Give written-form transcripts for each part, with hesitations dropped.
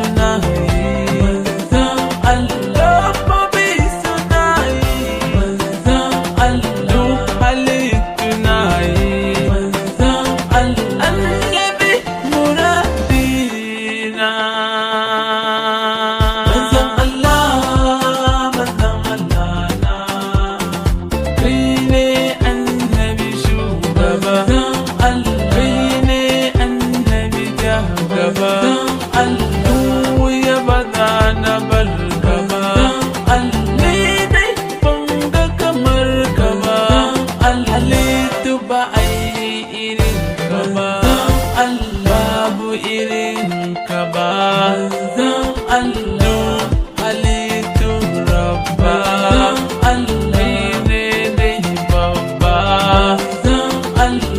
suna yi manzon Allah, dabbobi suna yi manzon Allah, halittu na yi manzon Allah, annabi muradina. Manzon Allah, manzon Allah na, kai ne annabi shugaba, kai ne annabi jagaba, ya bada na barkaba, ni dai ban ga kamar ka ba, halittu ba a yi irin ka ba, babu irin ka ba, halittu rabba, ni ne dai babba,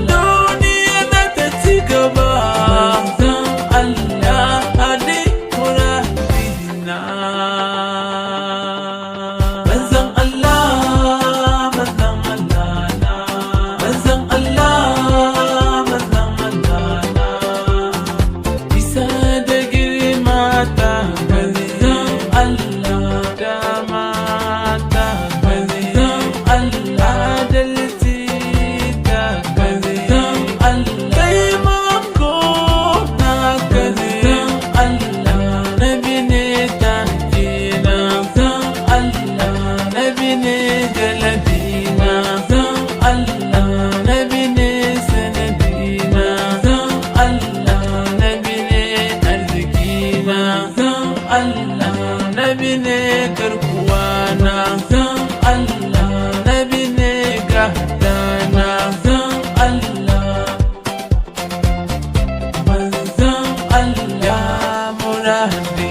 duniya za ta ci gaba, hadi muradina. Manzon Allah, manzon Allah na, manzon Allah, manzon Allah na, isa da girma ta manzon Allah, dama ta manzon Allah, adalci ta manzon Allah, taimako na manzon Allah, nabi ne tajina Allah, nabi ne jalabina Allah, nabi ne sanadina Allah, nabi ne arzikina Allah, nabi ne garkuwana Allah, nabi ne gahdana Allah, manzon Allah muradina.